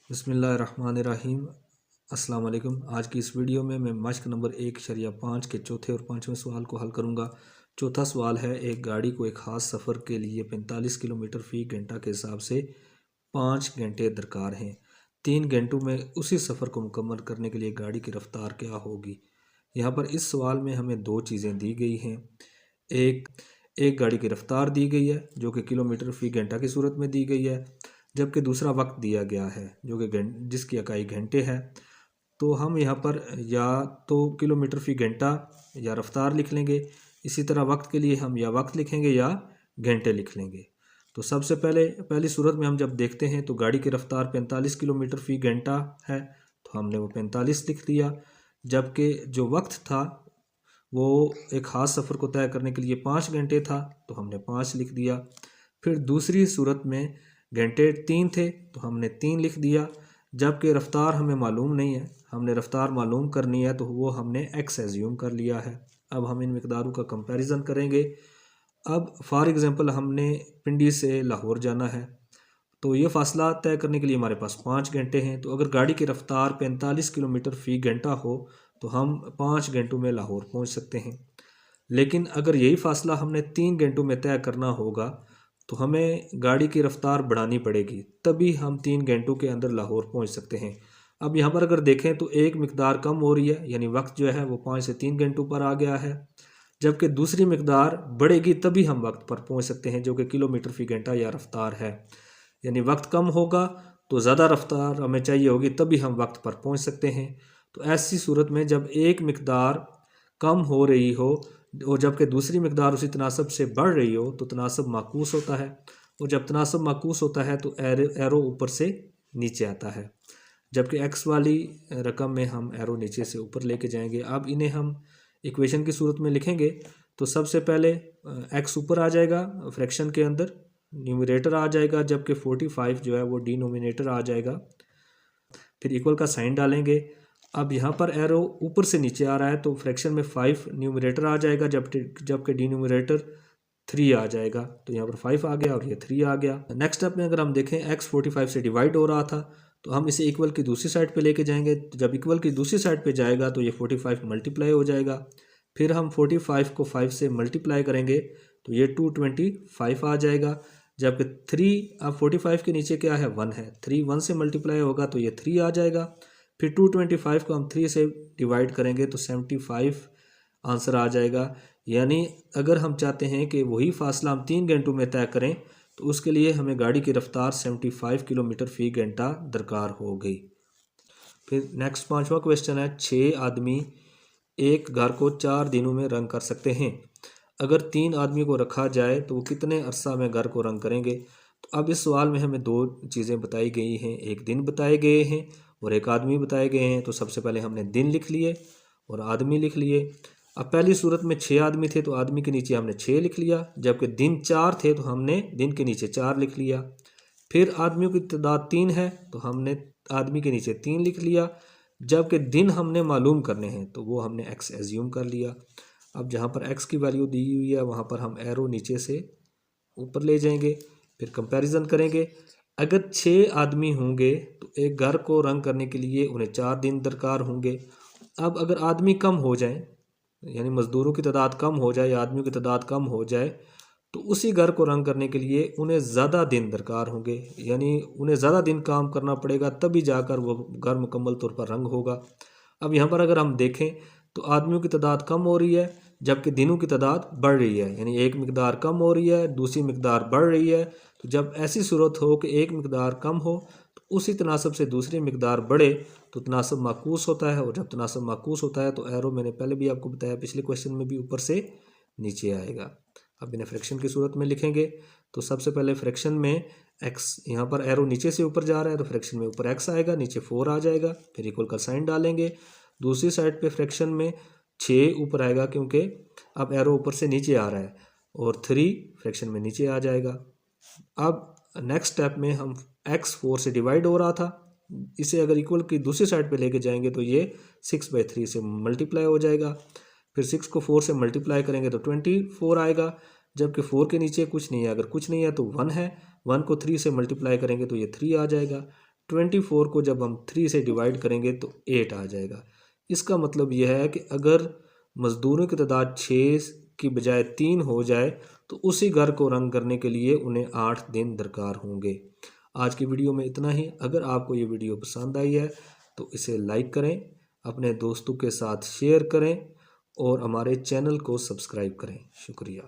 बिस्मिल्लाहिर्रहमानिर्रहीम। अस्सलाम वालेकुम। आज की इस वीडियो में मैं मश्क नंबर 1.5 के चौथे और पाँचवें सवाल को हल करूँगा। चौथा सवाल है, एक गाड़ी को एक ख़ास सफ़र के लिए 45 किलोमीटर फ़ी घंटा के हिसाब से 5 घंटे दरकार हैं। 3 घंटों में उसी सफ़र को मुकम्मल करने के लिए गाड़ी की रफ़्तार क्या होगी। यहाँ पर इस सवाल में हमें दो चीज़ें दी गई हैं। एक एक गाड़ी की रफ़्तार दी गई है जो कि किलोमीटर फ़ी घंटा की सूरत में दी गई है, जबकि दूसरा वक्त दिया गया है जो कि जिसकी इकाई घंटे है। तो हम यहाँ पर या तो किलोमीटर फ़ी घंटा या रफ़्तार लिख लेंगे। इसी तरह वक्त के लिए हम या वक्त लिखेंगे या घंटे लिख लेंगे। तो सबसे पहली सूरत में हम जब देखते हैं तो गाड़ी की रफ़्तार 45 किलोमीटर फ़ी घंटा है, तो हमने वो 45 लिख दिया। जबकि जो वक्त था वो एक ख़ास सफ़र को तय करने के लिए 5 घंटे था, तो हमने 5 लिख दिया। फिर दूसरी सूरत में घंटे 3 थे तो हमने 3 लिख दिया। जबकि रफ़्तार हमें मालूम नहीं है, हमने रफ़्तार मालूम करनी है तो वो हमने एक्स एज्यूम कर लिया है। अब हम इन मिक़दारों का कंपैरिजन करेंगे। अब फॉर एग्ज़ाम्पल हमने पिंडी से लाहौर जाना है, तो ये फ़ासला तय करने के लिए हमारे पास 5 घंटे हैं। तो अगर गाड़ी की रफ़्तार 45 किलोमीटर फ़ी घंटा हो तो हम 5 घंटों में लाहौर पहुंच सकते हैं। लेकिन अगर यही फ़ासला हमने 3 घंटों में तय करना होगा तो हमें गाड़ी की रफ़्तार बढ़ानी पड़ेगी, तभी हम 3 घंटों के अंदर लाहौर पहुंच सकते हैं। अब यहाँ पर अगर देखें तो एक मिक़दार कम हो रही है, यानी वक्त जो है वो 5 से 3 घंटों पर आ गया है, जबकि दूसरी मिक़दार बढ़ेगी तभी हम वक्त पर पहुंच सकते हैं जो कि किलोमीटर फ़ी घंटा या रफ़्तार है। यानी वक्त कम होगा तो ज़्यादा रफ़्तार हमें चाहिए होगी, तभी हम वक्त पर पहुंच सकते हैं। तो ऐसी सूरत में जब एक मिक़दार कम हो रही हो और जबकि दूसरी मिक़दार उसी तनासब से बढ़ रही हो तो तनासब माकूस होता है, और जब तनासब माकूस होता है तो एरो ऊपर से नीचे आता है। जबकि एक्स वाली रकम में हम एरो नीचे से ऊपर लेके जाएंगे। अब इन्हें हम इक्वेशन की सूरत में लिखेंगे तो सबसे पहले एक्स ऊपर आ जाएगा, फ्रैक्शन के अंदर न्यूमरेटर आ जाएगा, जबकि 45 जो है वो डिनोमिनेटर आ जाएगा। फिर इक्वल का साइन डालेंगे। अब यहाँ पर एरो ऊपर से नीचे आ रहा है तो फ्रैक्शन में 5 न्यूमरेटर आ जाएगा, जबकि डिनोमिनेटर 3 आ जाएगा। तो यहाँ पर 5 आ गया और ये 3 आ गया। नेक्स्ट स्टेप में अगर हम देखें, एक्स 45 से डिवाइड हो रहा था तो हम इसे इक्वल की दूसरी साइड पे लेके जाएंगे। तो जब इक्वल की दूसरी साइड पे जाएगा तो ये 45 मल्टीप्लाई हो जाएगा। फिर हम 45 को 5 से मल्टीप्लाई करेंगे तो ये 225 आ जाएगा। जबकि 3, अब 45 के नीचे क्या है, 1 है, 3 1 से मल्टीप्लाई होगा तो ये 3 आ जाएगा। फिर 225 को हम 3 से डिवाइड करेंगे तो 75 आंसर आ जाएगा। यानी अगर हम चाहते हैं कि वही फासला हम 3 घंटों में तय करें तो उसके लिए हमें गाड़ी की रफ़्तार 75 किलोमीटर फ़ी घंटा दरकार हो गई। फिर नेक्स्ट 5वां क्वेश्चन है, 6 आदमी एक घर को 4 दिनों में रंग कर सकते हैं। अगर 3 आदमी को रखा जाए तो वो कितने अरसा में घर को रंग करेंगे। तो अब इस सवाल में हमें दो चीज़ें बताई गई हैं, एक दिन बताए गए हैं और एक आदमी बताए गए हैं। तो सबसे पहले हमने दिन लिख लिए और आदमी लिख लिए। अब पहली सूरत में 6 आदमी थे तो आदमी के नीचे हमने 6 लिख लिया, जबकि दिन 4 थे तो हमने दिन के नीचे 4 लिख लिया। फिर आदमियों की तादाद 3 है तो हमने आदमी के नीचे 3 लिख लिया, जबकि दिन हमने मालूम करने हैं तो वो हमने एक्स एज्यूम कर लिया। अब जहाँ पर एक्स की वैल्यू दी हुई है वहाँ पर हम एरो नीचे से ऊपर ले जाएंगे। फिर कंपैरिजन करेंगे। अगर 6 आदमी होंगे तो एक घर को रंग करने के लिए उन्हें 4 दिन दरकार होंगे। अब अगर आदमी कम हो जाए, यानी मज़दूरों की तादाद कम हो जाए या आदमियों की तादाद कम हो जाए, तो उसी घर को रंग करने के लिए उन्हें ज़्यादा दिन दरकार होंगे, यानी उन्हें ज़्यादा दिन काम करना पड़ेगा, तभी जाकर वो घर मुकम्मल तौर पर रंग होगा। अब यहाँ पर अगर हम देखें तो आदमियों की तादाद कम हो रही है जबकि दिनों की तादाद बढ़ रही है, यानी एक मिकदार कम हो रही है दूसरी मिकदार बढ़ रही है। तो जब ऐसी सूरत हो कि एक मिकदार कम हो तो उसी तनासब से दूसरी मिकदार बढ़े तो तनासब माकूस होता है, और जब तनासब माकूस होता है तो एरो मैंने पहले भी आपको बताया, पिछले क्वेश्चन में भी ऊपर से नीचे आएगा। अब इन्हें फ्रैक्शन की सूरत में लिखेंगे तो सबसे पहले फ्रैक्शन में एक्स, यहाँ पर एरो नीचे से ऊपर जा रहा है तो फ्रैक्शन में ऊपर एक्स आएगा, नीचे 4 आ जाएगा। फिर इक्वल का साइन डालेंगे। दूसरी साइड पे फ्रैक्शन में 6 ऊपर आएगा क्योंकि अब एरो ऊपर से नीचे आ रहा है, और 3 फ्रैक्शन में नीचे आ जाएगा। अब नेक्स्ट स्टेप में हम एक्स 4 से डिवाइड हो रहा था, इसे अगर इक्वल की दूसरी साइड पे लेके जाएंगे तो ये 6/3 से मल्टीप्लाई हो जाएगा। फिर 6 को 4 से मल्टीप्लाई करेंगे तो 24 आएगा, जबकि 4 के नीचे कुछ नहीं है, अगर कुछ नहीं है तो 1 है। 1 को 3 से मल्टीप्लाई करेंगे तो ये 3 आ जाएगा। 24 को जब हम 3 से डिवाइड करेंगे तो 8 आ जाएगा। इसका मतलब यह है कि अगर मज़दूरों की तादाद 6 की बजाय 3 हो जाए तो उसी घर को रंग करने के लिए उन्हें 8 दिन दरकार होंगे। आज की वीडियो में इतना ही। अगर आपको ये वीडियो पसंद आई है तो इसे लाइक करें, अपने दोस्तों के साथ शेयर करें और हमारे चैनल को सब्सक्राइब करें। शुक्रिया।